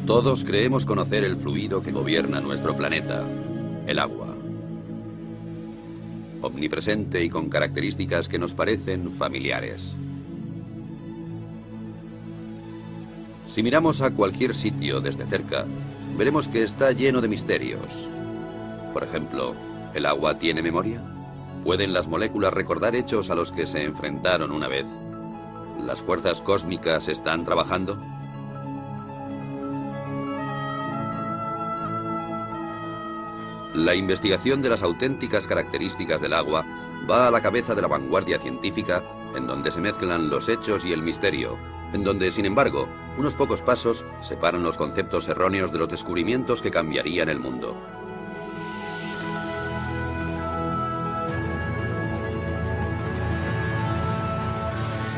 Todos creemos conocer el fluido que gobierna nuestro planeta, el agua. Omnipresente y con características que nos parecen familiares. Si miramos a cualquier sitio desde cerca, veremos que está lleno de misterios. Por ejemplo, ¿el agua tiene memoria? ¿Pueden las moléculas recordar hechos a los que se enfrentaron una vez? ¿Las fuerzas cósmicas están trabajando? La investigación de las auténticas características del agua va a la cabeza de la vanguardia científica, en donde se mezclan los hechos y el misterio, en donde, sin embargo, unos pocos pasos separan los conceptos erróneos de los descubrimientos que cambiarían el mundo.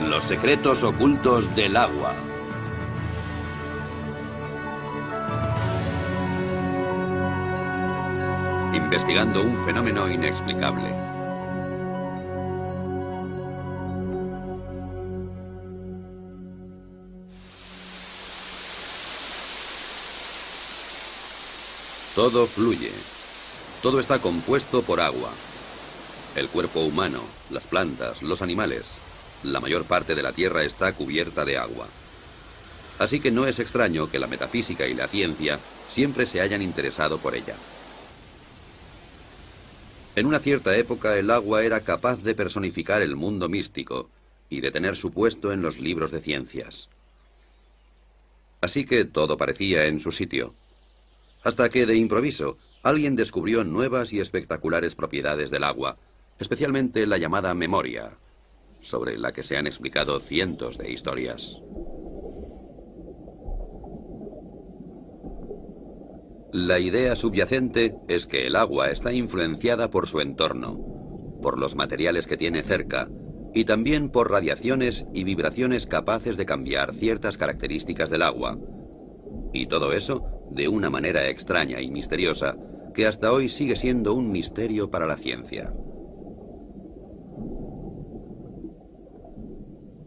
Los secretos ocultos del agua. Investigando un fenómeno inexplicable. Todo fluye. Todo está compuesto por agua. El cuerpo humano, las plantas, los animales. La mayor parte de la Tierra está cubierta de agua. Así que no es extraño que la metafísica y la ciencia siempre se hayan interesado por ella. En una cierta época el agua era capaz de personificar el mundo místico y de tener su puesto en los libros de ciencias. Así que todo parecía en su sitio. Hasta que, de improviso, alguien descubrió nuevas y espectaculares propiedades del agua, especialmente la llamada memoria, sobre la que se han explicado cientos de historias. La idea subyacente es que el agua está influenciada por su entorno, por los materiales que tiene cerca, y también por radiaciones y vibraciones capaces de cambiar ciertas características del agua. Y todo eso de una manera extraña y misteriosa que hasta hoy sigue siendo un misterio para la ciencia.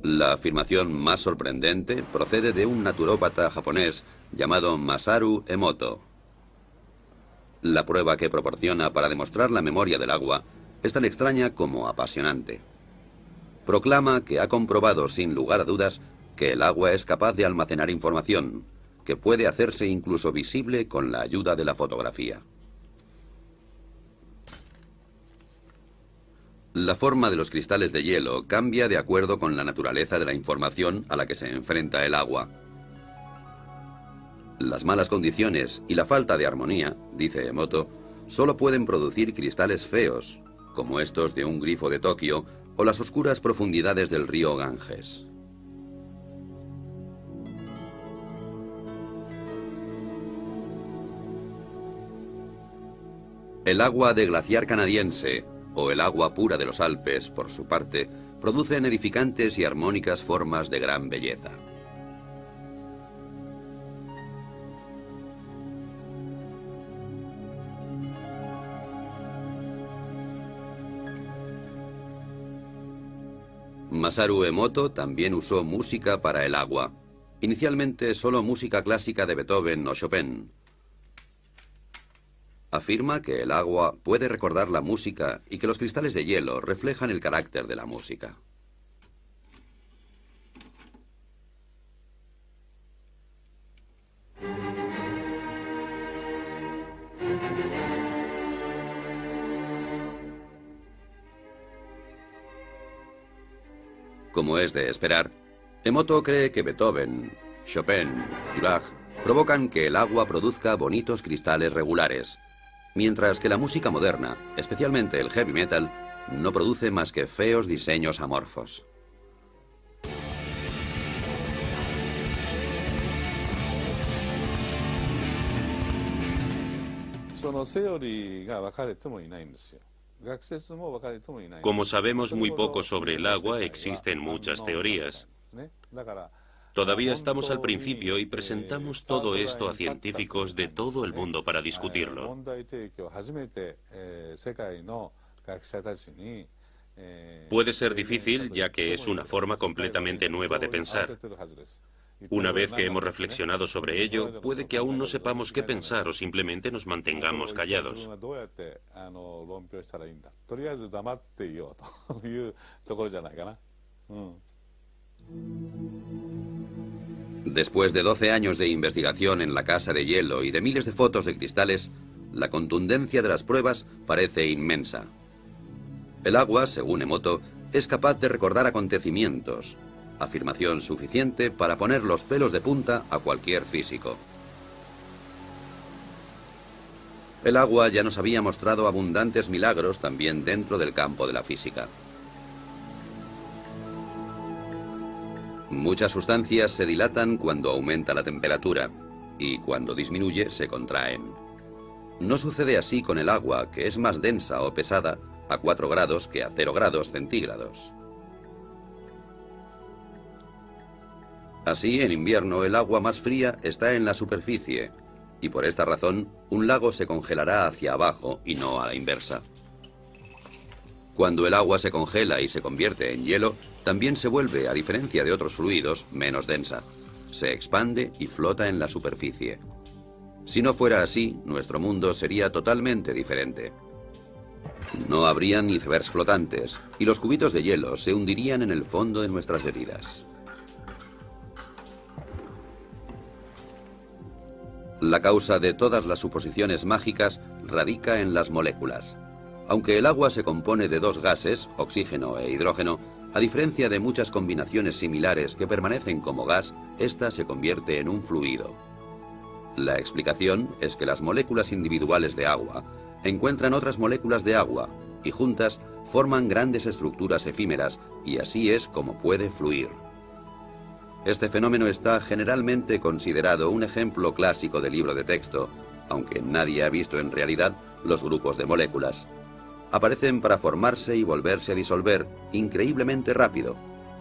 La afirmación más sorprendente procede de un naturópata japonés llamado Masaru Emoto. La prueba que proporciona para demostrar la memoria del agua es tan extraña como apasionante. Proclama que ha comprobado sin lugar a dudas que el agua es capaz de almacenar información, que puede hacerse incluso visible con la ayuda de la fotografía. La forma de los cristales de hielo cambia de acuerdo con la naturaleza de la información a la que se enfrenta el agua. Las malas condiciones y la falta de armonía, dice Emoto, solo pueden producir cristales feos, como estos de un grifo de Tokio o las oscuras profundidades del río Ganges. El agua de glaciar canadiense, o el agua pura de los Alpes, por su parte, producen edificantes y armónicas formas de gran belleza. Masaru Emoto también usó música para el agua, inicialmente solo música clásica de Beethoven o Chopin. Afirma que el agua puede recordar la música y que los cristales de hielo reflejan el carácter de la música. Como es de esperar, Emoto cree que Beethoven, Chopin y Bach provocan que el agua produzca bonitos cristales regulares, mientras que la música moderna, especialmente el heavy metal, no produce más que feos diseños amorfos. Como sabemos muy poco sobre el agua, existen muchas teorías. Todavía estamos al principio y presentamos todo esto a científicos de todo el mundo para discutirlo. Puede ser difícil, ya que es una forma completamente nueva de pensar. Una vez que hemos reflexionado sobre ello, puede que aún no sepamos qué pensar o simplemente nos mantengamos callados. Después de 12 años de investigación en la casa de hielo y de miles de fotos de cristales, la contundencia de las pruebas parece inmensa. El agua, según Emoto, es capaz de recordar acontecimientos, afirmación suficiente para poner los pelos de punta a cualquier físico. El agua ya nos había mostrado abundantes milagros también dentro del campo de la física. Muchas sustancias se dilatan cuando aumenta la temperatura y cuando disminuye se contraen. No sucede así con el agua, que es más densa o pesada a 4 grados que a 0 grados centígrados. Así, en invierno, el agua más fría está en la superficie, y por esta razón, un lago se congelará hacia abajo y no a la inversa. Cuando el agua se congela y se convierte en hielo, también se vuelve, a diferencia de otros fluidos, menos densa. Se expande y flota en la superficie. Si no fuera así, nuestro mundo sería totalmente diferente. No habrían icebergs flotantes, y los cubitos de hielo se hundirían en el fondo de nuestras bebidas. La causa de todas las suposiciones mágicas radica en las moléculas. Aunque el agua se compone de 2 gases, oxígeno e hidrógeno, a diferencia de muchas combinaciones similares que permanecen como gas, esta se convierte en un fluido. La explicación es que las moléculas individuales de agua encuentran otras moléculas de agua y juntas forman grandes estructuras efímeras, y así es como puede fluir. Este fenómeno está generalmente considerado un ejemplo clásico de libro de texto, aunque nadie ha visto en realidad los grupos de moléculas. Aparecen para formarse y volverse a disolver increíblemente rápido,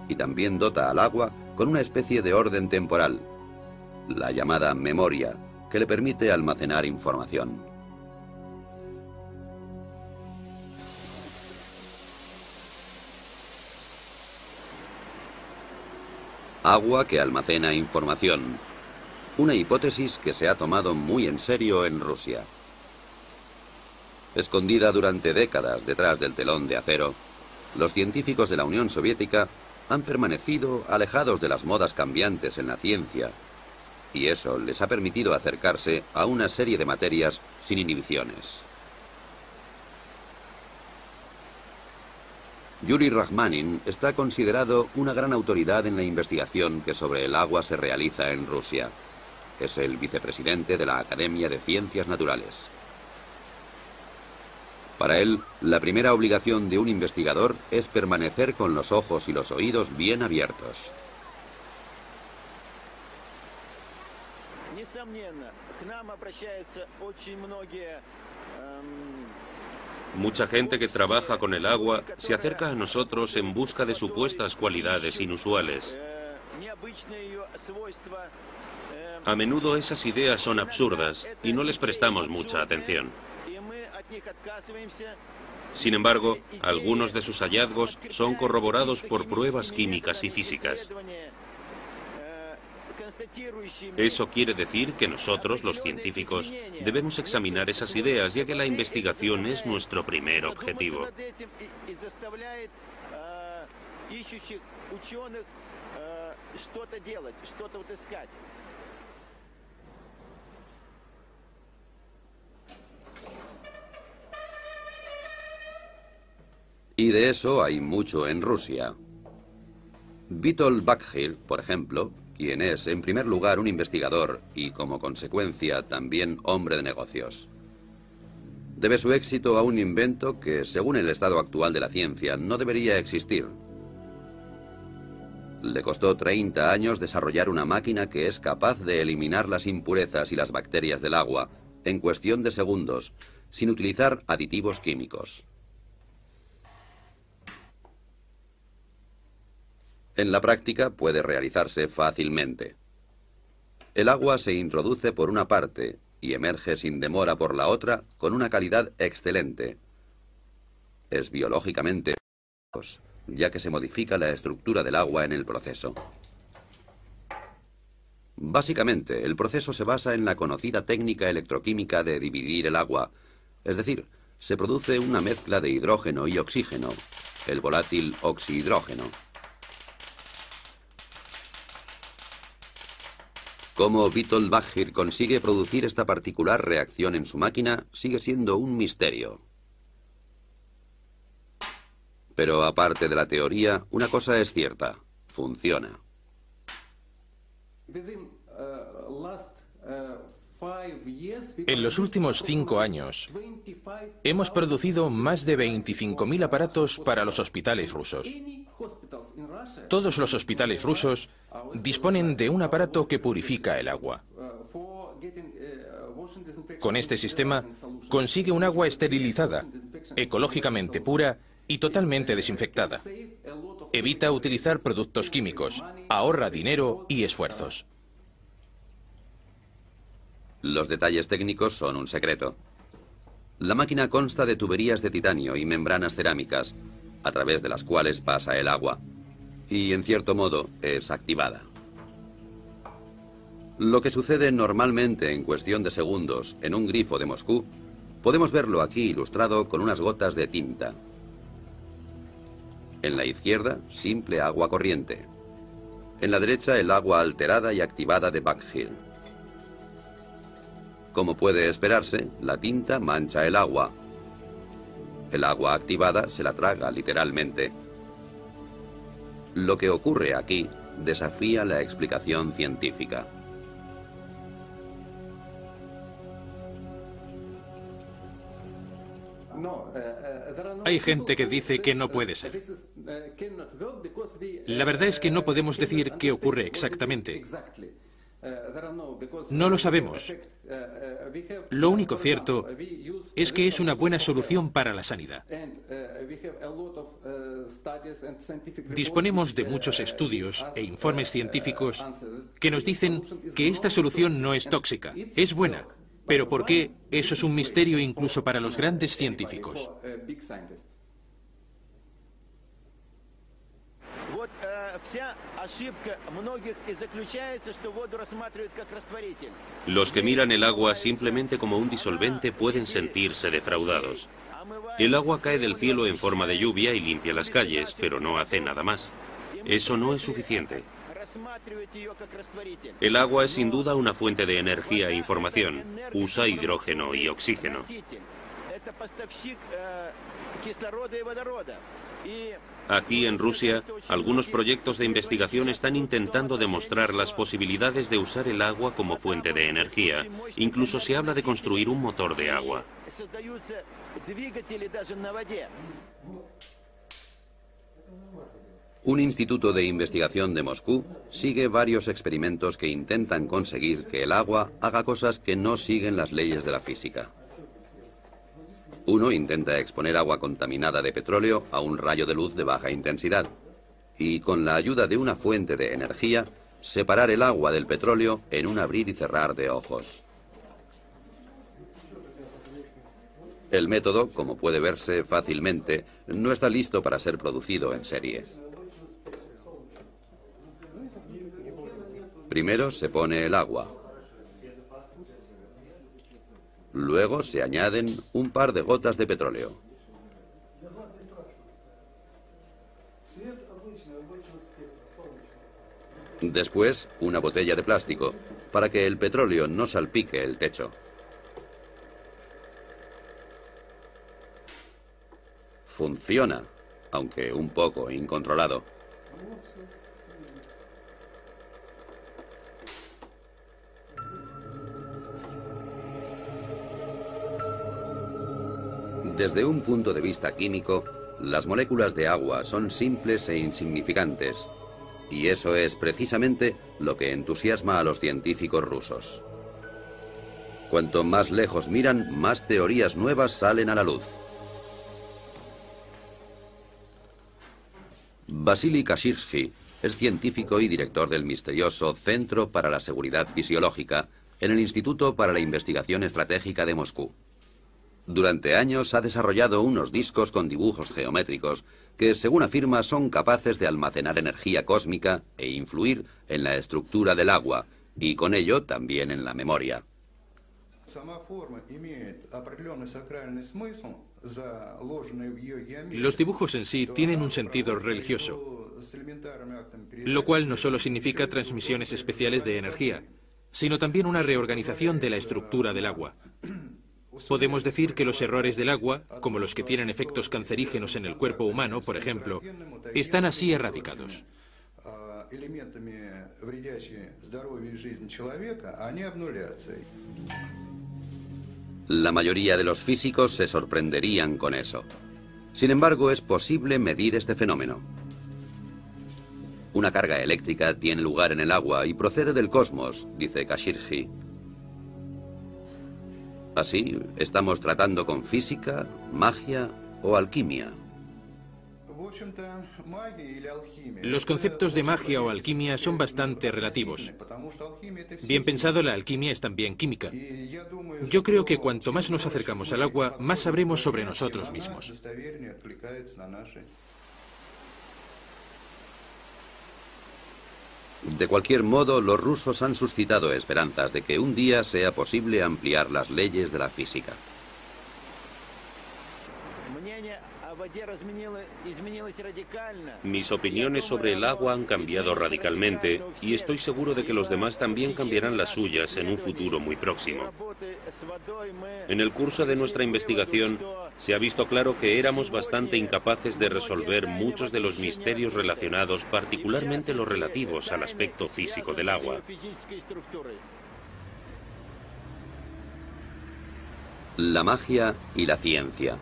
y también dota al agua con una especie de orden temporal, la llamada memoria, que le permite almacenar información. Agua que almacena información. Una hipótesis que se ha tomado muy en serio en Rusia. Escondida durante décadas detrás del telón de acero, los científicos de la Unión Soviética han permanecido alejados de las modas cambiantes en la ciencia, y eso les ha permitido acercarse a una serie de materias sin inhibiciones. Yuri Rachmanin está considerado una gran autoridad en la investigación que sobre el agua se realiza en Rusia. Es el vicepresidente de la Academia de Ciencias Naturales. Para él, la primera obligación de un investigador es permanecer con los ojos y los oídos bien abiertos. Mucha gente que trabaja con el agua se acerca a nosotros en busca de supuestas cualidades inusuales. A menudo esas ideas son absurdas y no les prestamos mucha atención. Sin embargo, algunos de sus hallazgos son corroborados por pruebas químicas y físicas. Eso quiere decir que nosotros, los científicos, debemos examinar esas ideas, ya que la investigación es nuestro primer objetivo. Y de eso hay mucho en Rusia. Witold Bakhir, por ejemplo, quien es en primer lugar un investigador y como consecuencia también hombre de negocios, debe su éxito a un invento que, según el estado actual de la ciencia, no debería existir. Le costó 30 años desarrollar una máquina que es capaz de eliminar las impurezas y las bacterias del agua en cuestión de segundos, sin utilizar aditivos químicos. En la práctica puede realizarse fácilmente. El agua se introduce por una parte y emerge sin demora por la otra con una calidad excelente. Es biológicamente, ya que se modifica la estructura del agua en el proceso. Básicamente, el proceso se basa en la conocida técnica electroquímica de dividir el agua, es decir, se produce una mezcla de hidrógeno y oxígeno, el volátil oxihidrógeno. Cómo Witold Baggir consigue producir esta particular reacción en su máquina sigue siendo un misterio. Pero aparte de la teoría, una cosa es cierta: funciona. En los últimos 5 años, hemos producido más de 25.000 aparatos para los hospitales rusos. Todos los hospitales rusos disponen de un aparato que purifica el agua. Con este sistema, consigue un agua esterilizada, ecológicamente pura y totalmente desinfectada. Evita utilizar productos químicos, ahorra dinero y esfuerzos. Los detalles técnicos son un secreto. La máquina consta de tuberías de titanio y membranas cerámicas, a través de las cuales pasa el agua, y en cierto modo es activada. Lo que sucede normalmente en cuestión de segundos en un grifo de Moscú, podemos verlo aquí ilustrado con unas gotas de tinta. En la izquierda, simple agua corriente. En la derecha, el agua alterada y activada de Baggir. Como puede esperarse, la tinta mancha el agua. El agua activada se la traga literalmente. Lo que ocurre aquí desafía la explicación científica. Hay gente que dice que no puede ser. La verdad es que no podemos decir qué ocurre exactamente. No lo sabemos. Lo único cierto es que es una buena solución para la sanidad. Disponemos de muchos estudios e informes científicos que nos dicen que esta solución no es tóxica, es buena. Pero ¿por qué? Eso es un misterio incluso para los grandes científicos. Los que miran el agua simplemente como un disolvente pueden sentirse defraudados. El agua cae del cielo en forma de lluvia y limpia las calles, pero no hace nada más. Eso no es suficiente. El agua es sin duda una fuente de energía e información. Usa hidrógeno y oxígeno. Aquí en Rusia, algunos proyectos de investigación están intentando demostrar las posibilidades de usar el agua como fuente de energía. Incluso se habla de construir un motor de agua. Un instituto de investigación de Moscú sigue varios experimentos que intentan conseguir que el agua haga cosas que no siguen las leyes de la física. Uno intenta exponer agua contaminada de petróleo a un rayo de luz de baja intensidad y, con la ayuda de una fuente de energía, separar el agua del petróleo en un abrir y cerrar de ojos. El método, como puede verse fácilmente, no está listo para ser producido en serie. Primero se pone el agua. Luego se añaden un par de gotas de petróleo. Después, una botella de plástico, para que el petróleo no salpique el techo. Funciona, aunque un poco incontrolado. Desde un punto de vista químico, las moléculas de agua son simples e insignificantes, y eso es precisamente lo que entusiasma a los científicos rusos. Cuanto más lejos miran, más teorías nuevas salen a la luz. Vasily Kashirsky es científico y director del misterioso Centro para la Seguridad Fisiológica en el Instituto para la Investigación Estratégica de Moscú. Durante años ha desarrollado unos discos con dibujos geométricos que, según afirma, son capaces de almacenar energía cósmica e influir en la estructura del agua, y con ello también en la memoria. Los dibujos en sí tienen un sentido religioso, lo cual no solo significa transmisiones especiales de energía, sino también una reorganización de la estructura del agua. Podemos decir que los errores del agua, como los que tienen efectos cancerígenos en el cuerpo humano, por ejemplo, están así erradicados. La mayoría de los físicos se sorprenderían con eso. Sin embargo, es posible medir este fenómeno. Una carga eléctrica tiene lugar en el agua y procede del cosmos, dice Kashirji. Así, estamos tratando con física, magia o alquimia. Los conceptos de magia o alquimia son bastante relativos. Bien pensado, la alquimia es también química. Yo creo que cuanto más nos acercamos al agua, más sabremos sobre nosotros mismos. De cualquier modo, los rusos han suscitado esperanzas de que un día sea posible ampliar las leyes de la física. Mis opiniones sobre el agua han cambiado radicalmente y estoy seguro de que los demás también cambiarán las suyas en un futuro muy próximo. En el curso de nuestra investigación se ha visto claro que éramos bastante incapaces de resolver muchos de los misterios relacionados, particularmente los relativos al aspecto físico del agua. La magia y la ciencia.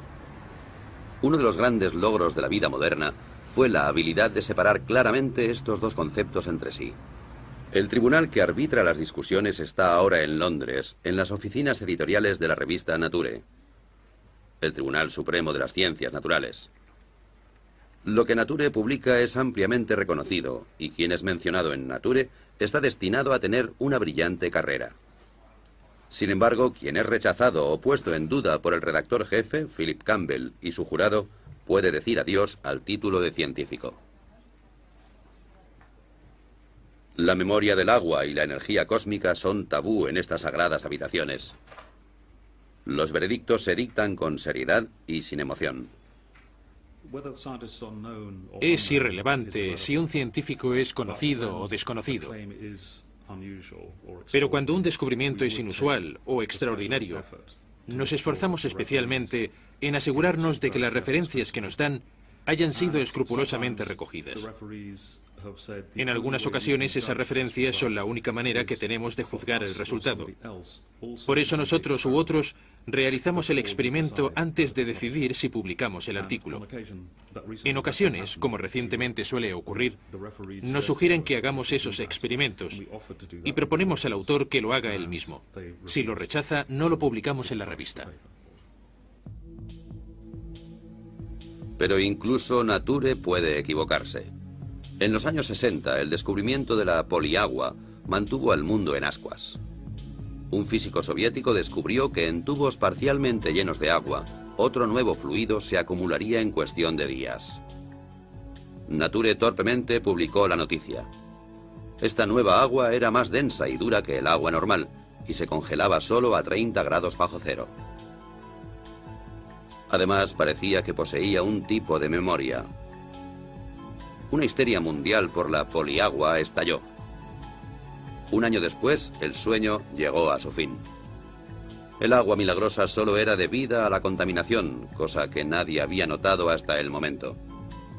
Uno de los grandes logros de la vida moderna fue la habilidad de separar claramente estos dos conceptos entre sí. El tribunal que arbitra las discusiones está ahora en Londres, en las oficinas editoriales de la revista Nature, el Tribunal Supremo de las Ciencias Naturales. Lo que Nature publica es ampliamente reconocido, y quien es mencionado en Nature está destinado a tener una brillante carrera. Sin embargo, quien es rechazado o puesto en duda por el redactor jefe, Philip Campbell, y su jurado, puede decir adiós al título de científico. La memoria del agua y la energía cósmica son tabú en estas sagradas habitaciones. Los veredictos se dictan con seriedad y sin emoción. Es irrelevante si un científico es conocido o desconocido. Pero cuando un descubrimiento es inusual o extraordinario, nos esforzamos especialmente en asegurarnos de que las referencias que nos dan hayan sido escrupulosamente recogidas. En algunas ocasiones esas referencias son la única manera que tenemos de juzgar el resultado. Por eso nosotros u otros realizamos el experimento antes de decidir si publicamos el artículo. En ocasiones, como recientemente suele ocurrir, nos sugieren que hagamos esos experimentos y proponemos al autor que lo haga él mismo. Si lo rechaza, no lo publicamos en la revista. Pero incluso Nature puede equivocarse. En los años 60, el descubrimiento de la poliagua mantuvo al mundo en ascuas. Un físico soviético descubrió que en tubos parcialmente llenos de agua, otro nuevo fluido se acumularía en cuestión de días. Nature torpemente publicó la noticia. Esta nueva agua era más densa y dura que el agua normal, y se congelaba solo a 30 grados bajo cero. Además, parecía que poseía un tipo de memoria. Una histeria mundial por la poliagua estalló. Un año después, el sueño llegó a su fin. El agua milagrosa solo era debida a la contaminación, cosa que nadie había notado hasta el momento.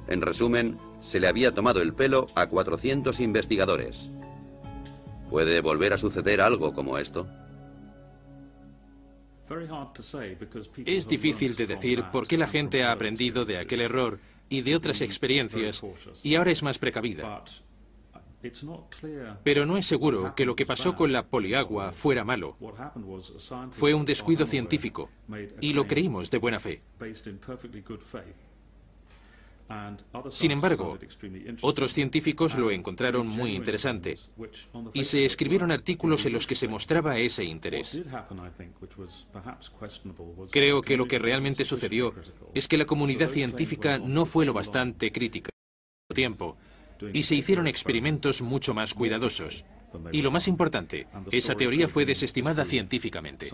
En resumen, se le había tomado el pelo a 400 investigadores. ¿Puede volver a suceder algo como esto? Es difícil de decir por qué la gente ha aprendido de aquel error y de otras experiencias, y ahora es más precavida. Pero no es seguro que lo que pasó con la poliagua fuera malo. Fue un descuido científico, y lo creímos de buena fe. Sin embargo, otros científicos lo encontraron muy interesante, y se escribieron artículos en los que se mostraba ese interés. Creo que lo que realmente sucedió es que la comunidad científica no fue lo bastante crítica al tiempo, y se hicieron experimentos mucho más cuidadosos. Y lo más importante, esa teoría fue desestimada científicamente.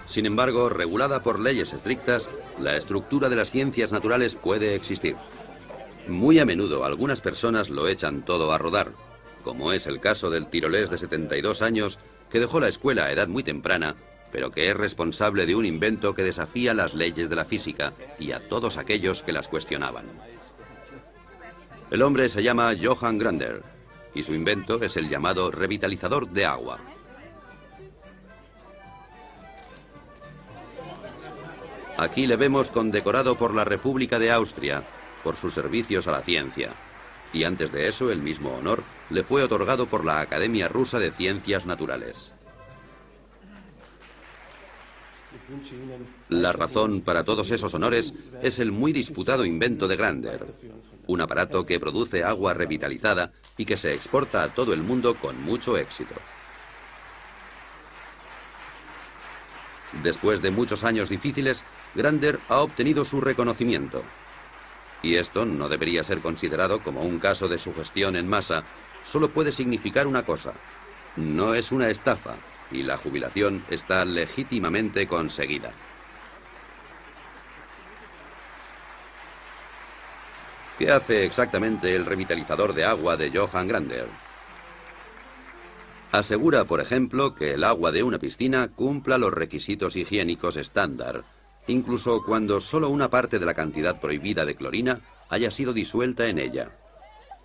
Sin embargo, regulada por leyes estrictas, la estructura de las ciencias naturales puede existir. Muy a menudo algunas personas lo echan todo a rodar, como es el caso del tirolés de 72 años que dejó la escuela a edad muy temprana, pero que es responsable de un invento que desafía las leyes de la física y a todos aquellos que las cuestionaban. El hombre se llama Johann Grander y su invento es el llamado revitalizador de agua. Aquí le vemos condecorado por la República de Austria por sus servicios a la ciencia. Y antes de eso, el mismo honor le fue otorgado por la Academia Rusa de Ciencias Naturales. La razón para todos esos honores es el muy disputado invento de Grander, un aparato que produce agua revitalizada y que se exporta a todo el mundo con mucho éxito. Después de muchos años difíciles, Grander ha obtenido su reconocimiento. Y esto no debería ser considerado como un caso de sugestión en masa, solo puede significar una cosa: no es una estafa y la jubilación está legítimamente conseguida. ¿Qué hace exactamente el revitalizador de agua de Johann Grander? Asegura, por ejemplo, que el agua de una piscina cumpla los requisitos higiénicos estándar, incluso cuando solo una parte de la cantidad prohibida de clorina haya sido disuelta en ella.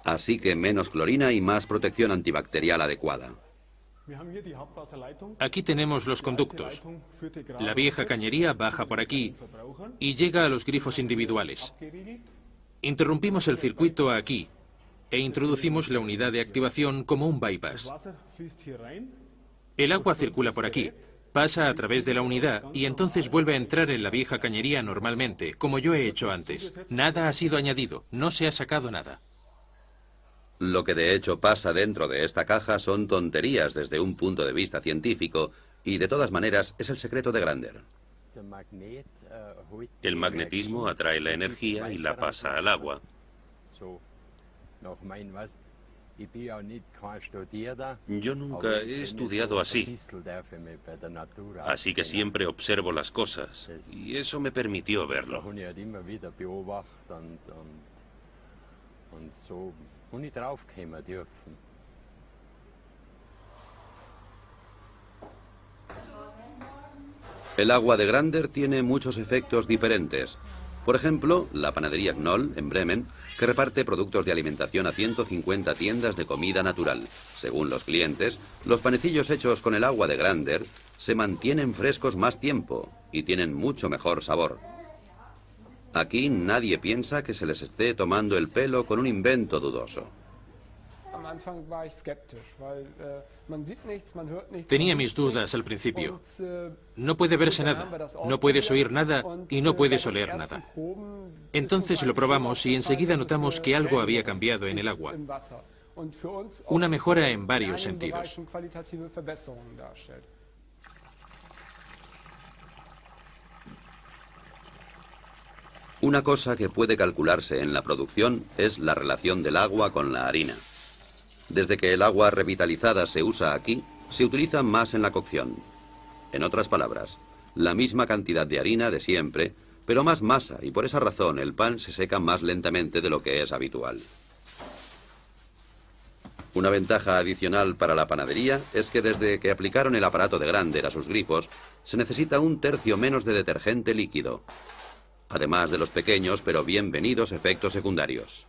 Así que menos clorina y más protección antibacterial adecuada. Aquí tenemos los conductos. La vieja cañería baja por aquí y llega a los grifos individuales. Interrumpimos el circuito aquí e introducimos la unidad de activación como un bypass. El agua circula por aquí, pasa a través de la unidad y entonces vuelve a entrar en la vieja cañería normalmente, como yo he hecho antes. Nada ha sido añadido, no se ha sacado nada. Lo que de hecho pasa dentro de esta caja son tonterías desde un punto de vista científico y de todas maneras es el secreto de Grander. El magnetismo atrae la energía y la pasa al agua. Yo nunca he estudiado así, así que siempre observo las cosas y eso me permitió verlo. El agua de Grander tiene muchos efectos diferentes. Por ejemplo, la panadería Knoll, en Bremen, que reparte productos de alimentación a 150 tiendas de comida natural. Según los clientes, los panecillos hechos con el agua de Grander se mantienen frescos más tiempo y tienen mucho mejor sabor. Aquí nadie piensa que se les esté tomando el pelo con un invento dudoso. Tenía mis dudas al principio. No puede verse nada, no puedes oír nada y no puedes oler nada. Entonces lo probamos y enseguida notamos que algo había cambiado en el agua. Una mejora en varios sentidos. Una cosa que puede calcularse en la producción es la relación del agua con la harina. Desde que el agua revitalizada se usa aquí, se utiliza más en la cocción. En otras palabras, la misma cantidad de harina de siempre, pero más masa, y por esa razón el pan se seca más lentamente de lo que es habitual. Una ventaja adicional para la panadería es que desde que aplicaron el aparato de Grander a sus grifos, se necesita un tercio menos de detergente líquido, además de los pequeños pero bienvenidos efectos secundarios.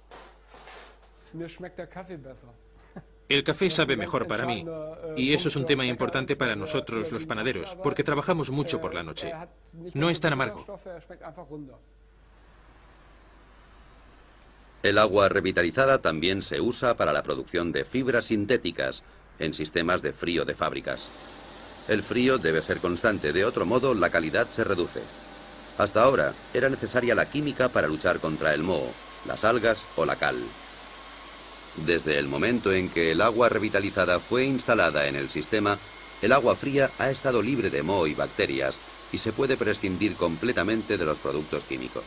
El café sabe mejor para mí, y eso es un tema importante para nosotros los panaderos, porque trabajamos mucho por la noche. No es tan amargo. El agua revitalizada también se usa para la producción de fibras sintéticas en sistemas de frío de fábricas. El frío debe ser constante, de otro modo la calidad se reduce. Hasta ahora era necesaria la química para luchar contra el moho, las algas o la cal. Desde el momento en que el agua revitalizada fue instalada en el sistema, el agua fría ha estado libre de moho y bacterias y se puede prescindir completamente de los productos químicos.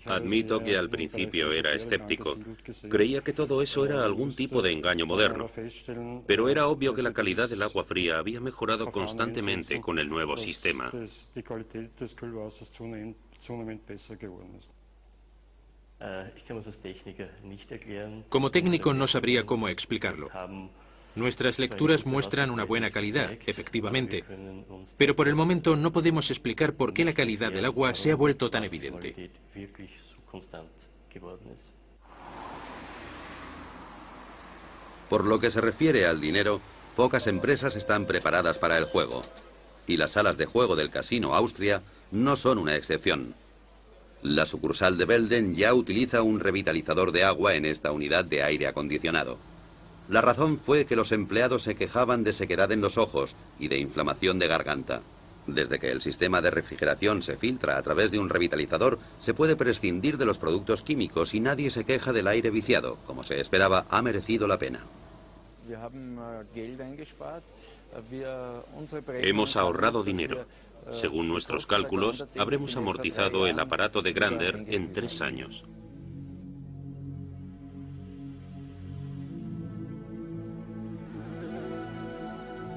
Admito que al principio era escéptico. Creía que todo eso era algún tipo de engaño moderno. Pero era obvio que la calidad del agua fría había mejorado constantemente con el nuevo sistema. Como técnico no sabría cómo explicarlo. Nuestras lecturas muestran una buena calidad, efectivamente, pero por el momento no podemos explicar por qué la calidad del agua se ha vuelto tan evidente. Por lo que se refiere al dinero, pocas empresas están preparadas para el juego. Y las salas de juego del Casino Austria no son una excepción. La sucursal de Belden ya utiliza un revitalizador de agua en esta unidad de aire acondicionado. La razón fue que los empleados se quejaban de sequedad en los ojos y de inflamación de garganta. Desde que el sistema de refrigeración se filtra a través de un revitalizador, se puede prescindir de los productos químicos y nadie se queja del aire viciado. Como se esperaba, ha merecido la pena. Hemos ahorrado dinero. Según nuestros cálculos, habremos amortizado el aparato de Grander en 3 años.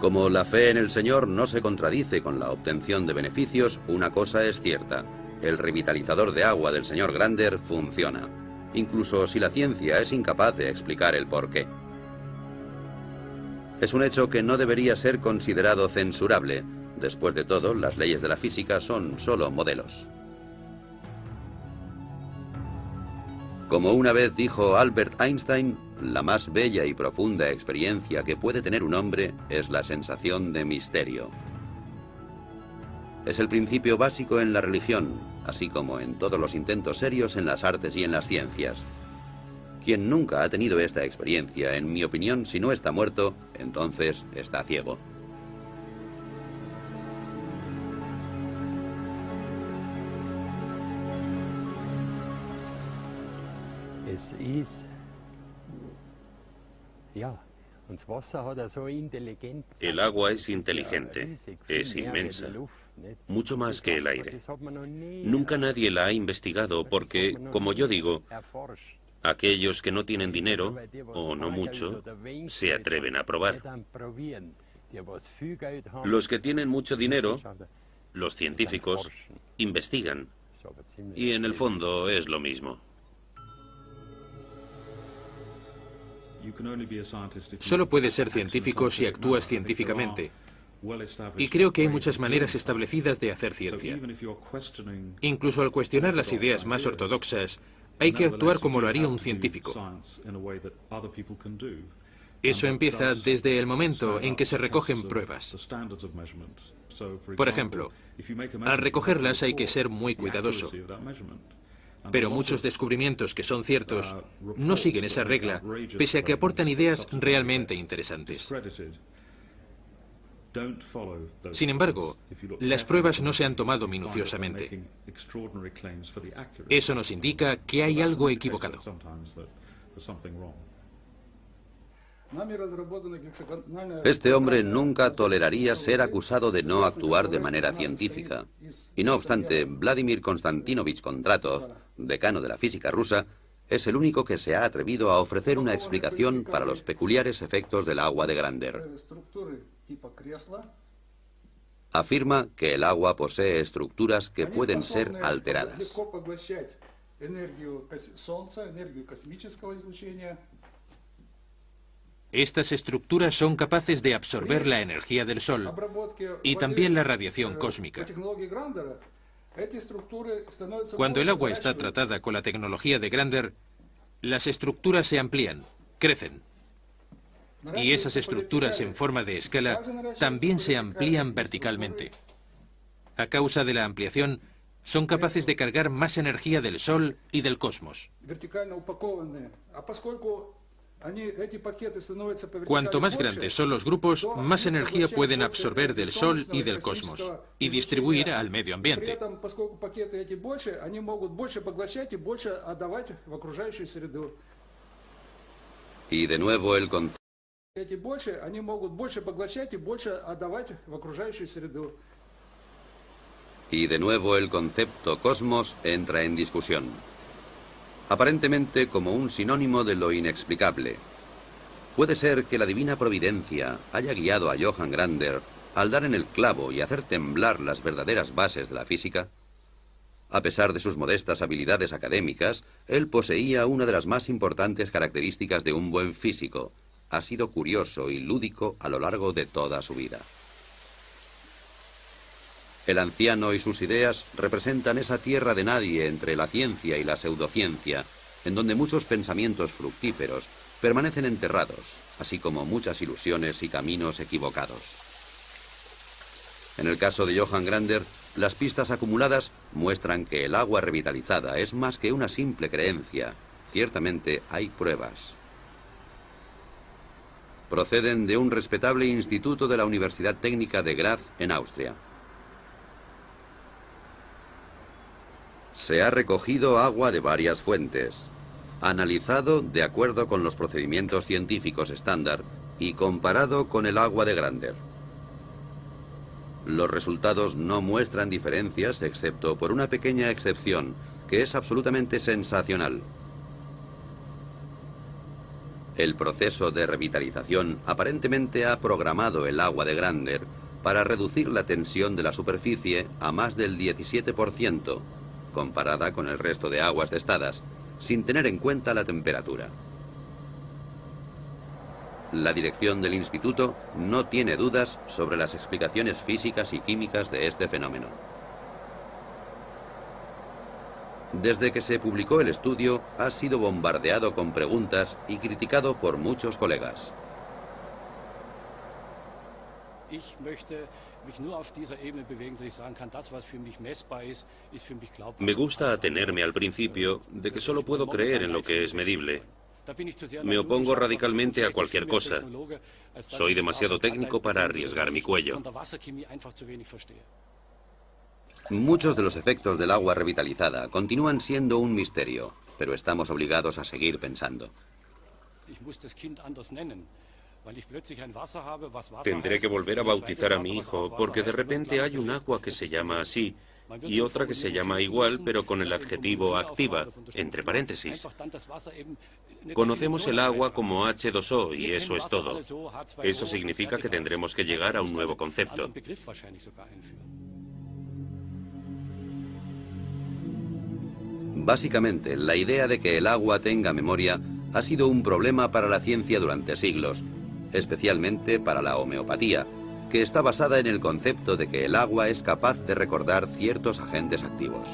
Como la fe en el Señor no se contradice con la obtención de beneficios, una cosa es cierta. El revitalizador de agua del señor Grander funciona, incluso si la ciencia es incapaz de explicar el porqué. Es un hecho que no debería ser considerado censurable. Después de todo, las leyes de la física son solo modelos. Como una vez dijo Albert Einstein, la más bella y profunda experiencia que puede tener un hombre es la sensación de misterio. Es el principio básico en la religión, así como en todos los intentos serios en las artes y en las ciencias. Quien nunca ha tenido esta experiencia, en mi opinión, si no está muerto, entonces está ciego. El agua es inteligente, es inmensa, mucho más que el aire. Nunca nadie la ha investigado porque, como yo digo, aquellos que no tienen dinero, o no mucho, se atreven a probar. Los que tienen mucho dinero, los científicos, investigan. Y en el fondo es lo mismo. Solo puedes ser científico si actúas científicamente. Y creo que hay muchas maneras establecidas de hacer ciencia. Incluso al cuestionar las ideas más ortodoxas, hay que actuar como lo haría un científico. Eso empieza desde el momento en que se recogen pruebas. Por ejemplo, al recogerlas hay que ser muy cuidadoso. Pero muchos descubrimientos que son ciertos no siguen esa regla, pese a que aportan ideas realmente interesantes. Sin embargo, las pruebas no se han tomado minuciosamente. Eso nos indica que hay algo equivocado. Este hombre nunca toleraría ser acusado de no actuar de manera científica. Y no obstante, Vladimir Konstantinovich Kondratov, decano de la física rusa, es el único que se ha atrevido a ofrecer una explicación para los peculiares efectos del agua de Grander. Afirma que el agua posee estructuras que pueden ser alteradas. Estas estructuras son capaces de absorber la energía del Sol y también la radiación cósmica. Cuando el agua está tratada con la tecnología de Grander, las estructuras se amplían, crecen. Y esas estructuras en forma de escala también se amplían verticalmente. A causa de la ampliación, son capaces de cargar más energía del Sol y del cosmos. Cuanto más grandes son los grupos, más energía pueden absorber del Sol y del cosmos y distribuir al medio ambiente. Y de nuevo el concepto. Y de nuevo el concepto cosmos entra en discusión, aparentemente como un sinónimo de lo inexplicable. ¿Puede ser que la divina providencia haya guiado a Johann Grander al dar en el clavo y hacer temblar las verdaderas bases de la física? A pesar de sus modestas habilidades académicas, él poseía una de las más importantes características de un buen físico. Ha sido curioso y lúdico a lo largo de toda su vida. El anciano y sus ideas representan esa tierra de nadie entre la ciencia y la pseudociencia, en donde muchos pensamientos fructíferos permanecen enterrados, así como muchas ilusiones y caminos equivocados. En el caso de Johann Grander, las pistas acumuladas muestran que el agua revitalizada es más que una simple creencia. Ciertamente hay pruebas. Proceden de un respetable instituto de la Universidad Técnica de Graz, en Austria. Se ha recogido agua de varias fuentes, analizado de acuerdo con los procedimientos científicos estándar y comparado con el agua de Grander. Los resultados no muestran diferencias excepto por una pequeña excepción, que es absolutamente sensacional. El proceso de revitalización aparentemente ha programado el agua de Grander para reducir la tensión de la superficie a más del 17%, comparada con el resto de aguas testadas, sin tener en cuenta la temperatura. La dirección del instituto no tiene dudas sobre las explicaciones físicas y químicas de este fenómeno. Desde que se publicó el estudio, ha sido bombardeado con preguntas y criticado por muchos colegas. Me gusta atenerme al principio de que solo puedo creer en lo que es medible. Me opongo radicalmente a cualquier cosa. Soy demasiado técnico para arriesgar mi cuello. Muchos de los efectos del agua revitalizada continúan siendo un misterio, pero estamos obligados a seguir pensando. Tendré que volver a bautizar a mi hijo, porque de repente hay un agua que se llama así y otra que se llama igual, pero con el adjetivo activa, entre paréntesis. Conocemos el agua como H2O y eso es todo. Eso significa que tendremos que llegar a un nuevo concepto. Básicamente, la idea de que el agua tenga memoria ha sido un problema para la ciencia durante siglos, especialmente para la homeopatía, que está basada en el concepto de que el agua es capaz de recordar ciertos agentes activos.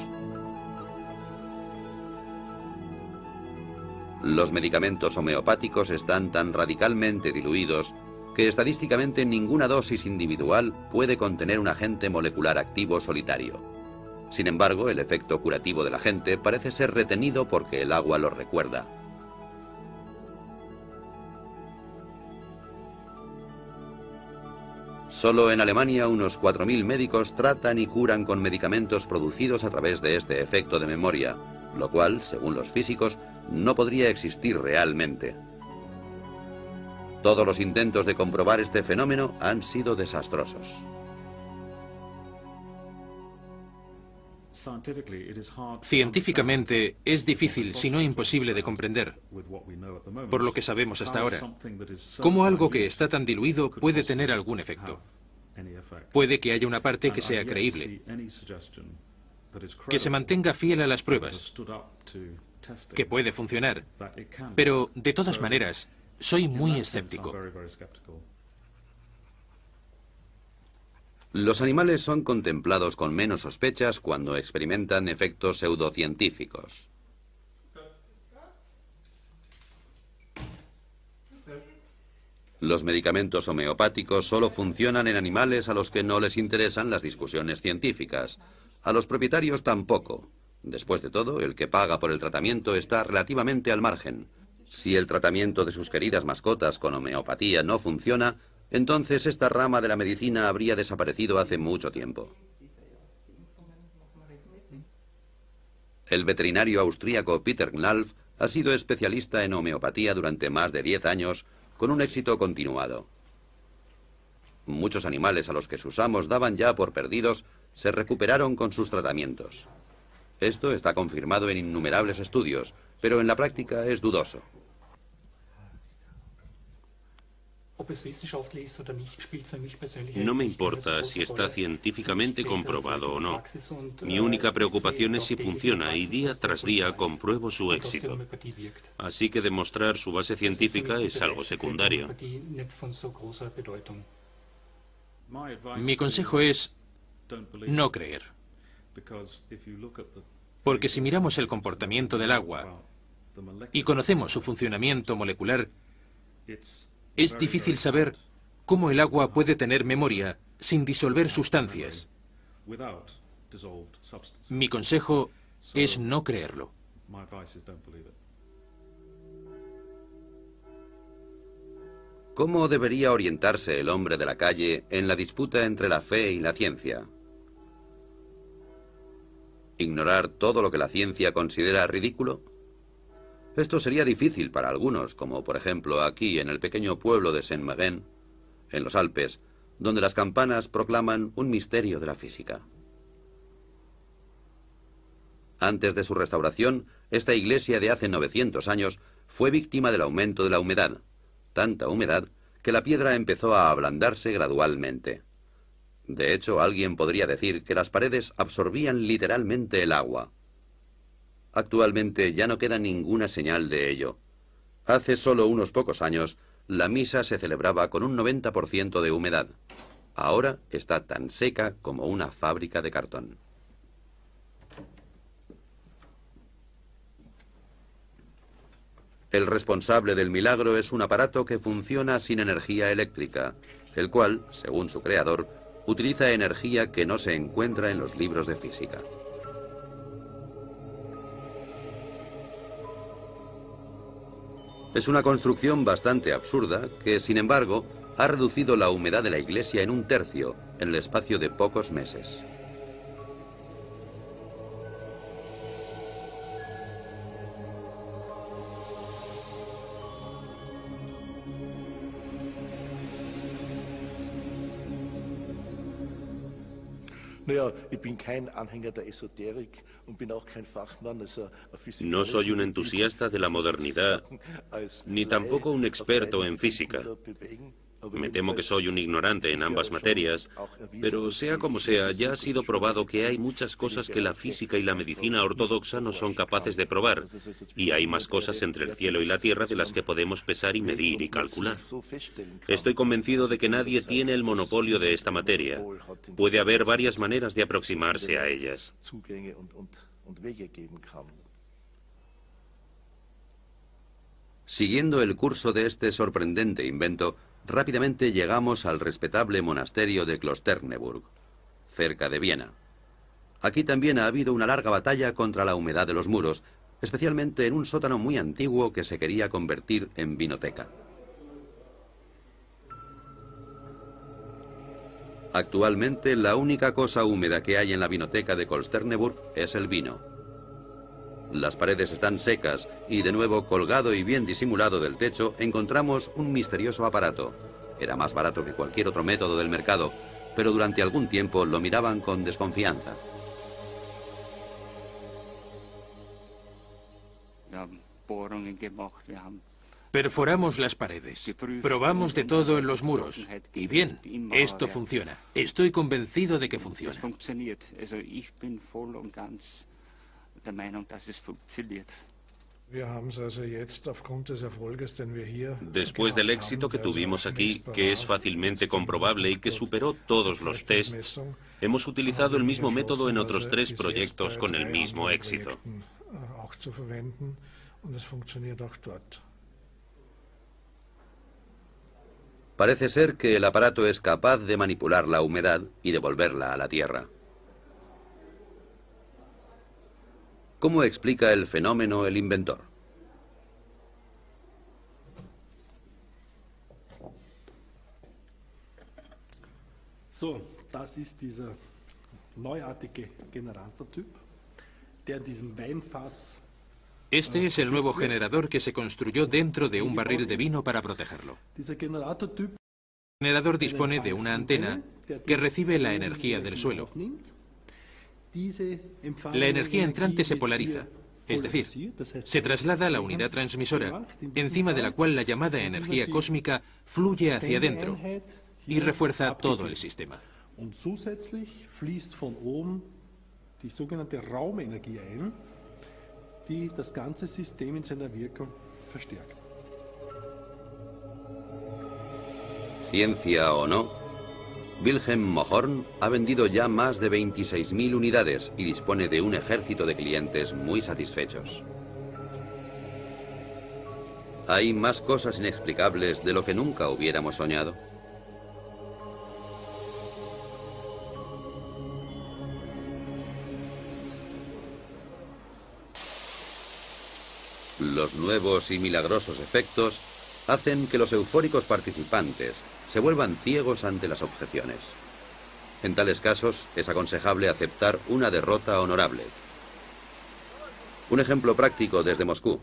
Los medicamentos homeopáticos están tan radicalmente diluidos que estadísticamente ninguna dosis individual puede contener un agente molecular activo solitario. Sin embargo, el efecto curativo del agente parece ser retenido porque el agua lo recuerda. Solo en Alemania unos 4.000 médicos tratan y curan con medicamentos producidos a través de este efecto de memoria, lo cual, según los físicos, no podría existir realmente. Todos los intentos de comprobar este fenómeno han sido desastrosos. Científicamente es difícil, si no imposible, de comprender, por lo que sabemos hasta ahora, cómo algo que está tan diluido puede tener algún efecto. Puede que haya una parte que sea creíble, que se mantenga fiel a las pruebas, que puede funcionar, pero de todas maneras, soy muy escéptico. Los animales son contemplados con menos sospechas cuando experimentan efectos pseudocientíficos. Los medicamentos homeopáticos solo funcionan en animales a los que no les interesan las discusiones científicas. A los propietarios tampoco. Después de todo, el que paga por el tratamiento está relativamente al margen. Si el tratamiento de sus queridas mascotas con homeopatía no funciona, entonces esta rama de la medicina habría desaparecido hace mucho tiempo. El veterinario austríaco Peter Knalf ha sido especialista en homeopatía durante más de 10 años, con un éxito continuado. Muchos animales a los que sus amos daban ya por perdidos se recuperaron con sus tratamientos. Esto está confirmado en innumerables estudios, pero en la práctica es dudoso. No me importa si está científicamente comprobado o no. Mi única preocupación es si funciona y día tras día compruebo su éxito. Así que demostrar su base científica es algo secundario. Mi consejo es no creer. Porque si miramos el comportamiento del agua y conocemos su funcionamiento molecular, es difícil saber cómo el agua puede tener memoria sin disolver sustancias. Mi consejo es no creerlo. ¿Cómo debería orientarse el hombre de la calle en la disputa entre la fe y la ciencia? ¿Ignorar todo lo que la ciencia considera ridículo? Esto sería difícil para algunos, como por ejemplo aquí en el pequeño pueblo de Saint-Maixent, en los Alpes, donde las campanas proclaman un misterio de la física. Antes de su restauración, esta iglesia de hace 900 años fue víctima del aumento de la humedad, tanta humedad que la piedra empezó a ablandarse gradualmente. De hecho, alguien podría decir que las paredes absorbían literalmente el agua. Actualmente ya no queda ninguna señal de ello. Hace solo unos pocos años, la misa se celebraba con un 90% de humedad. Ahora está tan seca como una fábrica de cartón. El responsable del milagro es un aparato que funciona sin energía eléctrica, el cual, según su creador, utiliza energía que no se encuentra en los libros de física. Es una construcción bastante absurda que, sin embargo, ha reducido la humedad de la iglesia en 1/3 en el espacio de pocos meses. No soy un entusiasta de la modernidad, ni tampoco un experto en física. Me temo que soy un ignorante en ambas materias, pero sea como sea, ya ha sido probado que hay muchas cosas que la física y la medicina ortodoxa no son capaces de probar, y hay más cosas entre el cielo y la tierra de las que podemos pesar y medir y calcular. Estoy convencido de que nadie tiene el monopolio de esta materia. Puede haber varias maneras de aproximarse a ellas. Siguiendo el curso de este sorprendente invento, rápidamente llegamos al respetable monasterio de Klosterneuburg, cerca de Viena. Aquí también ha habido una larga batalla contra la humedad de los muros, especialmente en un sótano muy antiguo que se quería convertir en vinoteca. Actualmente la única cosa húmeda que hay en la vinoteca de Klosterneuburg es el vino. Las paredes están secas y de nuevo colgado y bien disimulado del techo encontramos un misterioso aparato. Era más barato que cualquier otro método del mercado, pero durante algún tiempo lo miraban con desconfianza. Perforamos las paredes, probamos de todo en los muros, y bien, esto funciona. Estoy convencido de que funciona. Después del éxito que tuvimos aquí, que es fácilmente comprobable y que superó todos los tests, hemos utilizado el mismo método en otros 3 proyectos con el mismo éxito. Parece ser que el aparato es capaz de manipular la humedad y devolverla a la tierra. ¿Cómo explica el fenómeno el inventor? Das ist dieser neuartige Generatortyp, der in diesem Weinfass. Este es el nuevo generador que se construyó dentro de un barril de vino para protegerlo. El generador dispone de una antena que recibe la energía del suelo La energía entrante se polariza, es decir, se traslada a la unidad transmisora, encima de la cual la llamada energía cósmica fluye hacia adentro y refuerza todo el sistema. Und zusätzlich fließt von oben die sogenannte Raumenergie ein, die das ganze System in seiner Wirkung verstärkt. Ciencia o no, Wilhelm Mohrn ha vendido ya más de 26.000 unidades y dispone de un ejército de clientes muy satisfechos. Hay más cosas inexplicables de lo que nunca hubiéramos soñado. Los nuevos y milagrosos efectos hacen que los eufóricos participantes se vuelvan ciegos ante las objeciones. En tales casos es aconsejable aceptar una derrota honorable. Un ejemplo práctico desde Moscú.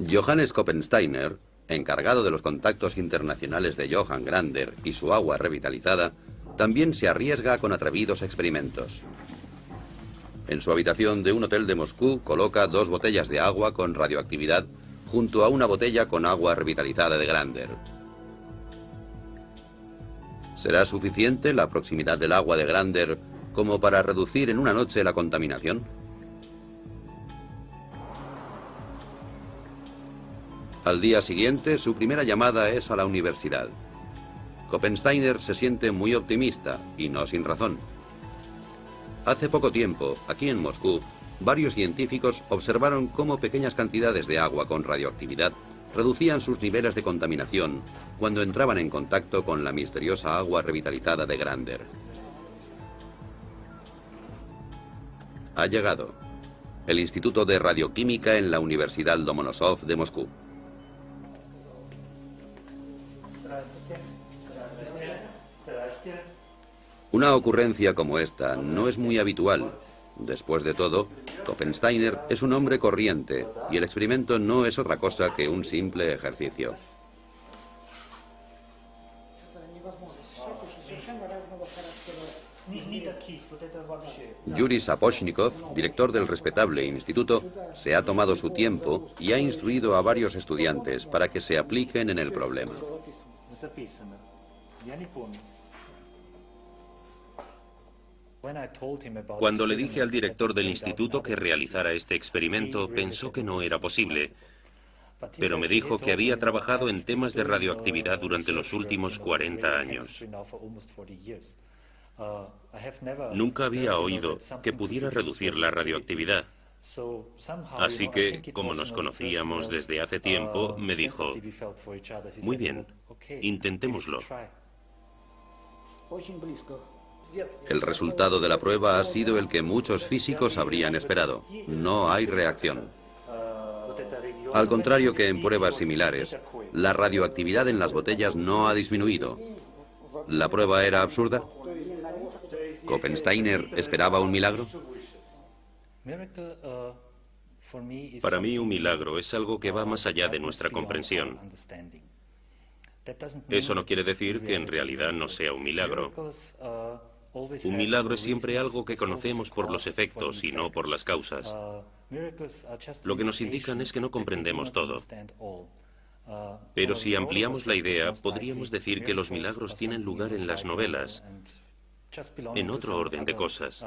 Johannes Koppensteiner, encargado de los contactos internacionales de Johann Grander y su agua revitalizada, también se arriesga con atrevidos experimentos. En su habitación de un hotel de Moscú coloca 2 botellas de agua con radioactividad junto a una botella con agua revitalizada de Grander. ¿Será suficiente la proximidad del agua de Grander como para reducir en una noche la contaminación? Al día siguiente, su primera llamada es a la universidad. Koppensteiner se siente muy optimista, y no sin razón. Hace poco tiempo, aquí en Moscú, varios científicos observaron cómo pequeñas cantidades de agua con radioactividad reducían sus niveles de contaminación cuando entraban en contacto con la misteriosa agua revitalizada de Grander. Ha llegado el Instituto de Radioquímica en la Universidad Lomonosov de Moscú. Una ocurrencia como esta no es muy habitual. Después de todo, Koppensteiner es un hombre corriente y el experimento no es otra cosa que un simple ejercicio. Yuri Sapochnikov, director del respetable instituto, se ha tomado su tiempo y ha instruido a varios estudiantes para que se apliquen en el problema. Cuando le dije al director del instituto que realizara este experimento, pensó que no era posible, pero me dijo que había trabajado en temas de radioactividad durante los últimos 40 años. Nunca había oído que pudiera reducir la radioactividad. Así que, como nos conocíamos desde hace tiempo, me dijo, muy bien, intentémoslo. El resultado de la prueba ha sido el que muchos físicos habrían esperado. No hay reacción. Al contrario que en pruebas similares, la radioactividad en las botellas no ha disminuido. ¿La prueba era absurda? ¿Koppensteiner esperaba un milagro? Para mí, un milagro es algo que va más allá de nuestra comprensión. Eso no quiere decir que en realidad no sea un milagro. Un milagro es siempre algo que conocemos por los efectos y no por las causas. Lo que nos indican es que no comprendemos todo. Pero si ampliamos la idea, podríamos decir que los milagros tienen lugar en las novelas, en otro orden de cosas.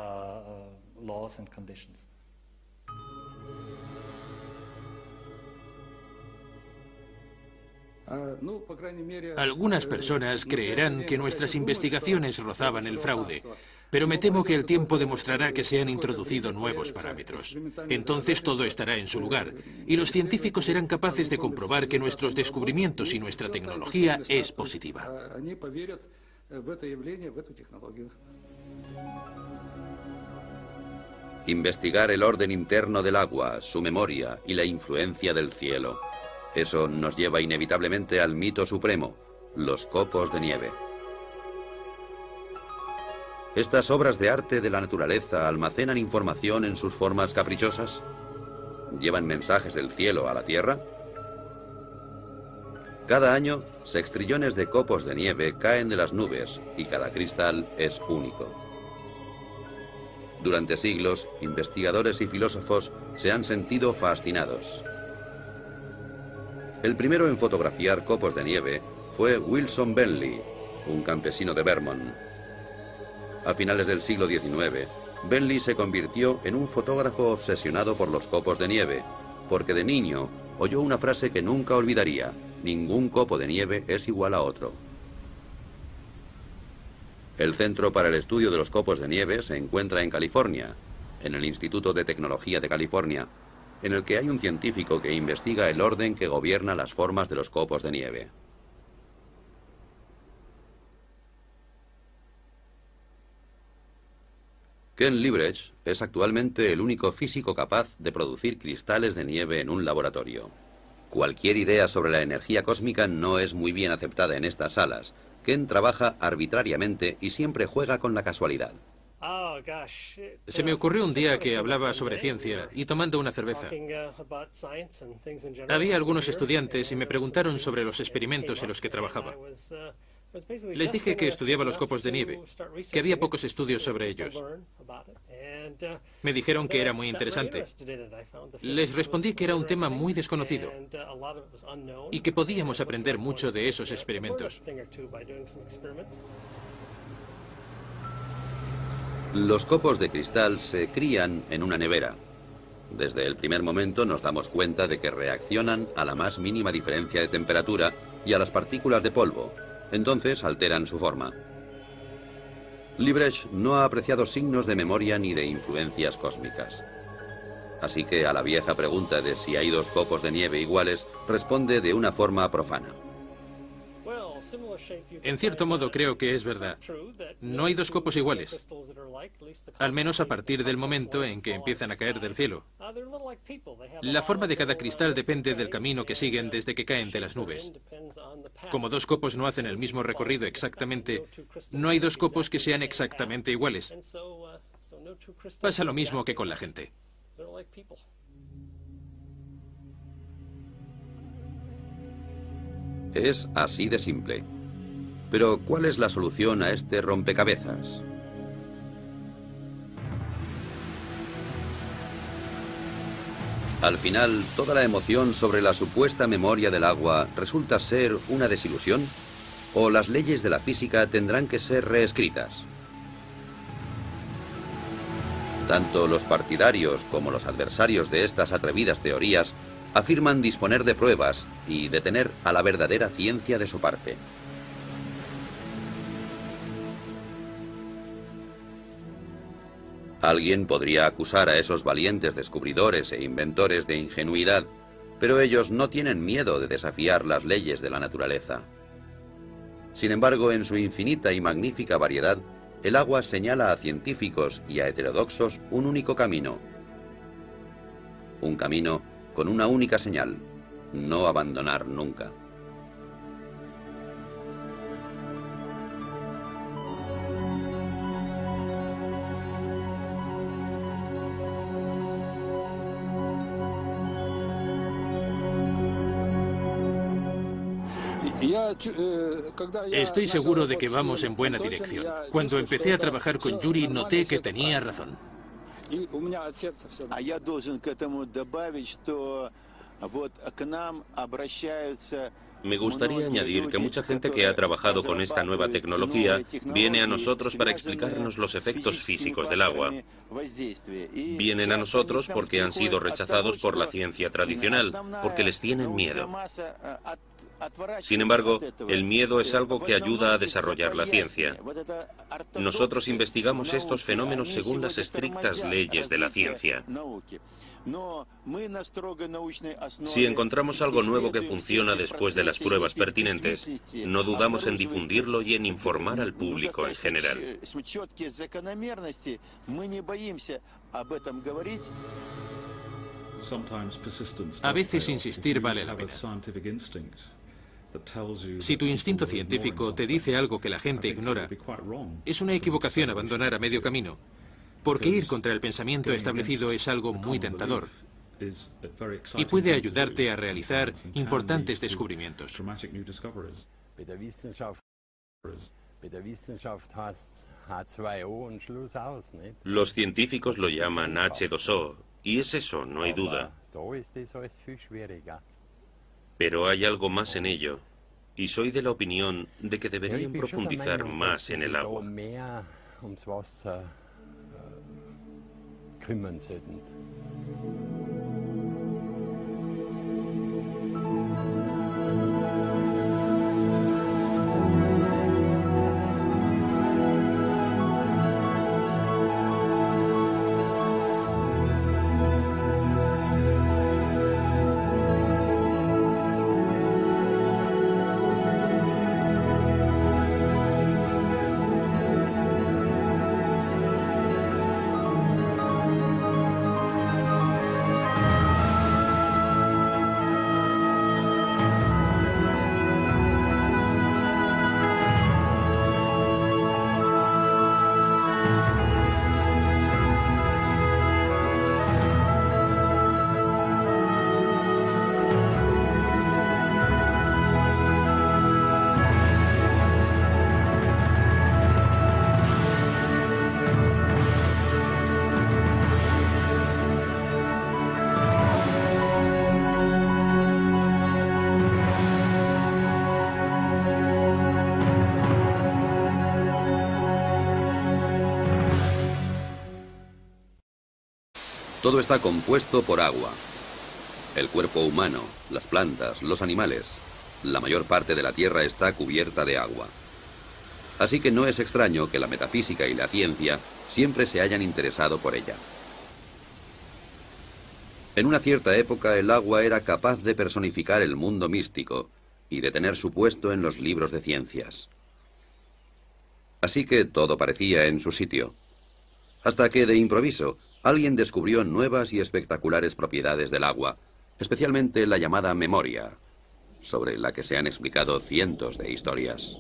Algunas personas creerán que nuestras investigaciones rozaban el fraude, pero me temo que el tiempo demostrará que se han introducido nuevos parámetros. Entonces todo estará en su lugar, y los científicos serán capaces de comprobar que nuestros descubrimientos y nuestra tecnología es positiva. Investigar el orden interno del agua, su memoria y la influencia del cielo. Eso nos lleva inevitablemente al mito supremo, los copos de nieve. ¿Estas obras de arte de la naturaleza almacenan información en sus formas caprichosas? ¿Llevan mensajes del cielo a la tierra? Cada año, sextrillones de copos de nieve caen de las nubes y cada cristal es único. Durante siglos, investigadores y filósofos se han sentido fascinados. El primero en fotografiar copos de nieve fue Wilson Bentley, un campesino de Vermont. A finales del siglo XIX, Bentley se convirtió en un fotógrafo obsesionado por los copos de nieve, porque de niño oyó una frase que nunca olvidaría: ningún copo de nieve es igual a otro. El Centro para el Estudio de los Copos de Nieve se encuentra en California, en el Instituto de Tecnología de California, en el que hay un científico que investiga el orden que gobierna las formas de los copos de nieve. Ken Liebrecht es actualmente el único físico capaz de producir cristales de nieve en un laboratorio. Cualquier idea sobre la energía cósmica no es muy bien aceptada en estas salas. Ken trabaja arbitrariamente y siempre juega con la casualidad. Se me ocurrió un día que hablaba sobre ciencia y tomando una cerveza. Había algunos estudiantes y me preguntaron sobre los experimentos en los que trabajaba. Les dije que estudiaba los copos de nieve, que había pocos estudios sobre ellos. Me dijeron que era muy interesante. Les respondí que era un tema muy desconocido y que podíamos aprender mucho de esos experimentos. Los copos de cristal se crían en una nevera. Desde el primer momento nos damos cuenta de que reaccionan a la más mínima diferencia de temperatura y a las partículas de polvo. Entonces alteran su forma. Liebrecht no ha apreciado signos de memoria ni de influencias cósmicas. Así que a la vieja pregunta de si hay dos copos de nieve iguales, responde de una forma profana. En cierto modo creo que es verdad. No hay dos copos iguales. Al menos a partir del momento en que empiezan a caer del cielo. La forma de cada cristal depende del camino que siguen desde que caen de las nubes. Como dos copos no hacen el mismo recorrido exactamente, no hay dos copos que sean exactamente iguales. Pasa lo mismo que con la gente. Es así de simple. Pero, ¿cuál es la solución a este rompecabezas? Al final, ¿toda la emoción sobre la supuesta memoria del agua resulta ser una desilusión? ¿O las leyes de la física tendrán que ser reescritas? Tanto los partidarios como los adversarios de estas atrevidas teorías afirman disponer de pruebas y de tener a la verdadera ciencia de su parte. Alguien podría acusar a esos valientes descubridores e inventores de ingenuidad, pero ellos no tienen miedo de desafiar las leyes de la naturaleza. Sin embargo, en su infinita y magnífica variedad, el agua señala a científicos y a heterodoxos un único camino. Un camino con una única señal: no abandonar nunca. Estoy seguro de que vamos en buena dirección. Cuando empecé a trabajar con Yuri, noté que tenía razón. Me gustaría añadir que mucha gente que ha trabajado con esta nueva tecnología viene a nosotros para explicarnos los efectos físicos del agua. Vienen a nosotros porque han sido rechazados por la ciencia tradicional, porque les tienen miedo. Sin embargo, el miedo es algo que ayuda a desarrollar la ciencia. Nosotros investigamos estos fenómenos según las estrictas leyes de la ciencia. Si encontramos algo nuevo que funciona después de las pruebas pertinentes, no dudamos en difundirlo y en informar al público en general. A veces insistir vale la pena. Si tu instinto científico te dice algo que la gente ignora, es una equivocación abandonar a medio camino, porque ir contra el pensamiento establecido es algo muy tentador y puede ayudarte a realizar importantes descubrimientos. Los científicos lo llaman H2O, y es eso, no hay duda. Pero hay algo más en ello, y soy de la opinión de que deberían profundizar más en el agua. Todo está compuesto por agua. El cuerpo humano, las plantas, los animales. La mayor parte de la Tierra está cubierta de agua. Así que no es extraño que la metafísica y la ciencia siempre se hayan interesado por ella. En una cierta época el agua era capaz de personificar el mundo místico y de tener su puesto en los libros de ciencias. Así que todo parecía en su sitio. Hasta que, de improviso, alguien descubrió nuevas y espectaculares propiedades del agua, especialmente la llamada memoria, sobre la que se han explicado cientos de historias.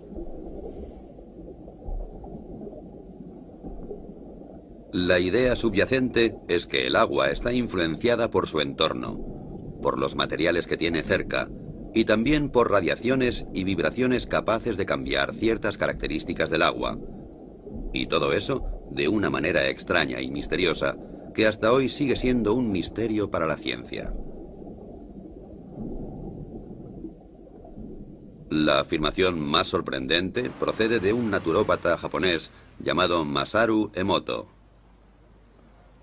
La idea subyacente es que el agua está influenciada por su entorno, por los materiales que tiene cerca, y también por radiaciones y vibraciones capaces de cambiar ciertas características del agua. Y todo eso de una manera extraña y misteriosa que hasta hoy sigue siendo un misterio para la ciencia. La afirmación más sorprendente procede de un naturópata japonés llamado Masaru Emoto.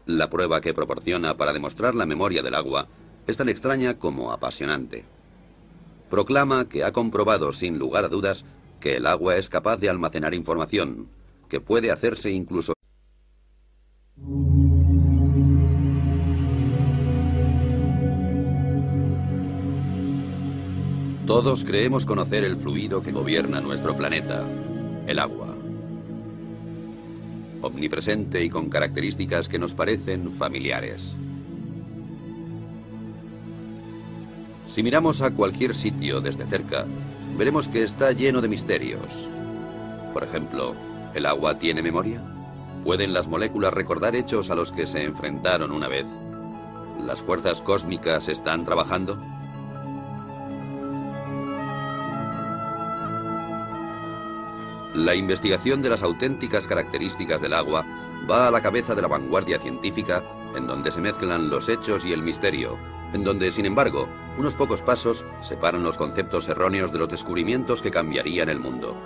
La prueba que proporciona para demostrar la memoria del agua es tan extraña como apasionante. Proclama que ha comprobado sin lugar a dudas que el agua es capaz de almacenar información, que puede hacerse incluso. Todos creemos conocer el fluido que gobierna nuestro planeta, el agua. Omnipresente y con características que nos parecen familiares. Si miramos a cualquier sitio desde cerca, veremos que está lleno de misterios. Por ejemplo, ¿el agua tiene memoria? ¿Pueden las moléculas recordar hechos a los que se enfrentaron una vez? ¿Las fuerzas cósmicas están trabajando? La investigación de las auténticas características del agua va a la cabeza de la vanguardia científica, en donde se mezclan los hechos y el misterio, en donde, sin embargo, unos pocos pasos separan los conceptos erróneos de los descubrimientos que cambiarían el mundo.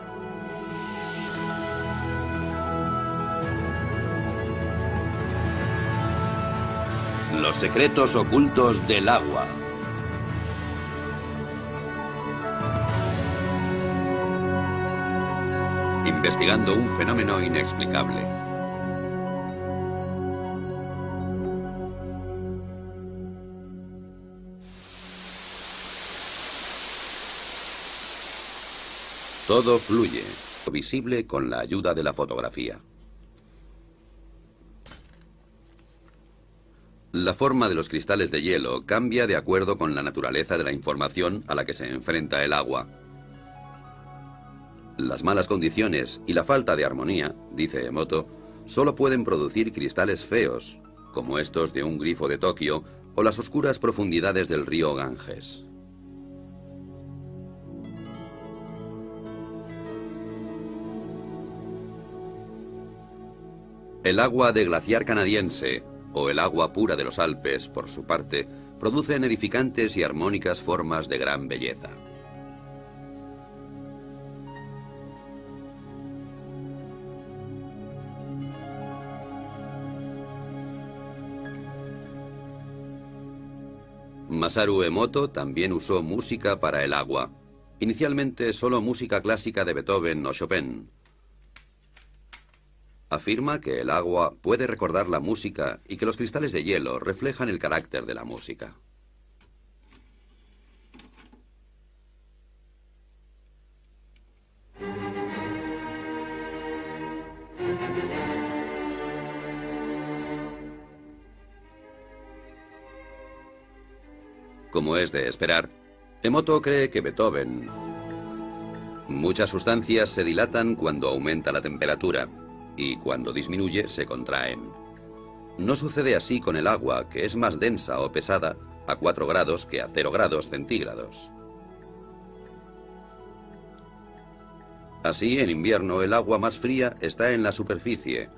Los secretos ocultos del agua. Investigando un fenómeno inexplicable. Todo fluye, visible con la ayuda de la fotografía. La forma de los cristales de hielo cambia de acuerdo con la naturaleza de la información a la que se enfrenta el agua. Las malas condiciones y la falta de armonía, dice Emoto, solo pueden producir cristales feos, como estos de un grifo de Tokio o las oscuras profundidades del río Ganges. El agua de glaciar canadiense, o el agua pura de los Alpes, por su parte, producen edificantes y armónicas formas de gran belleza. Masaru Emoto también usó música para el agua, inicialmente solo música clásica de Beethoven o Chopin. Afirma que el agua puede recordar la música y que los cristales de hielo reflejan el carácter de la música. Como es de esperar, Emoto cree que Beethoven... Muchas sustancias se dilatan cuando aumenta la temperatura y cuando disminuye se contraen. No sucede así con el agua, que es más densa o pesada a 4 grados que a 0 grados centígrados. Así, en invierno, el agua más fría está en la superficie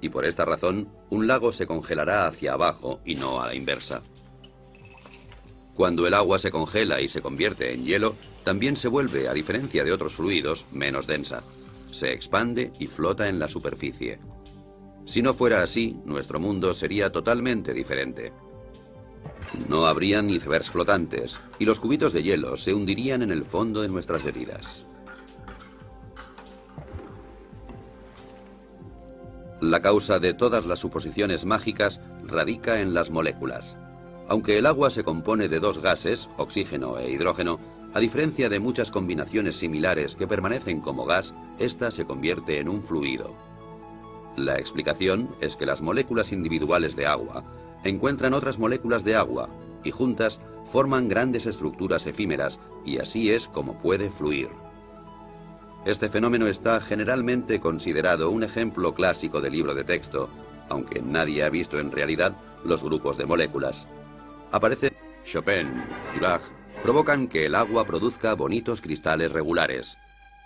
y por esta razón un lago se congelará hacia abajo y no a la inversa. Cuando el agua se congela y se convierte en hielo, también se vuelve, a diferencia de otros fluidos, menos densa. Se expande y flota en la superficie. Si no fuera así, nuestro mundo sería totalmente diferente. No habrían icebergs flotantes y los cubitos de hielo se hundirían en el fondo de nuestras bebidas. La causa de todas las suposiciones mágicas radica en las moléculas. Aunque el agua se compone de 2 gases, oxígeno e hidrógeno, a diferencia de muchas combinaciones similares que permanecen como gas, esta se convierte en un fluido. La explicación es que las moléculas individuales de agua encuentran otras moléculas de agua y juntas forman grandes estructuras efímeras y así es como puede fluir. Este fenómeno está generalmente considerado un ejemplo clásico de libro de texto, aunque nadie ha visto en realidad los grupos de moléculas. Aparece Chopin y Bach provocan que el agua produzca bonitos cristales regulares,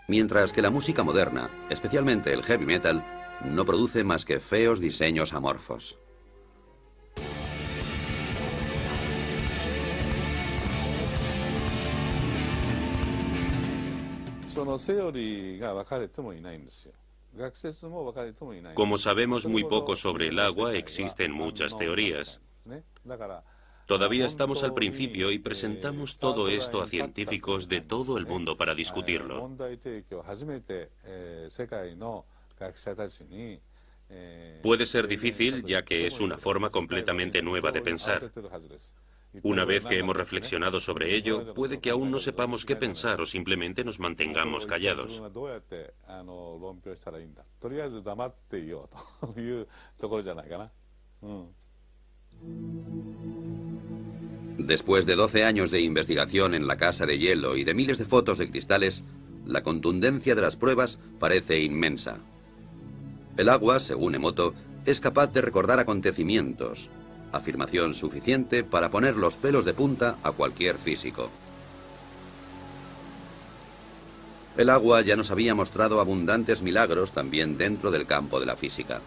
mientras que la música moderna, especialmente el heavy metal, no produce más que feos diseños amorfos. Como sabemos muy poco sobre el agua, existen muchas teorías. Todavía estamos al principio y presentamos todo esto a científicos de todo el mundo para discutirlo. Puede ser difícil, ya que es una forma completamente nueva de pensar. Una vez que hemos reflexionado sobre ello, puede que aún no sepamos qué pensar o simplemente nos mantengamos callados. Después de 12 años de investigación en la casa de hielo y de miles de fotos de cristales, la contundencia de las pruebas parece inmensa. El agua, según Emoto, es capaz de recordar acontecimientos, afirmación suficiente para poner los pelos de punta a cualquier físico. El agua ya nos había mostrado abundantes milagros también dentro del campo de la física.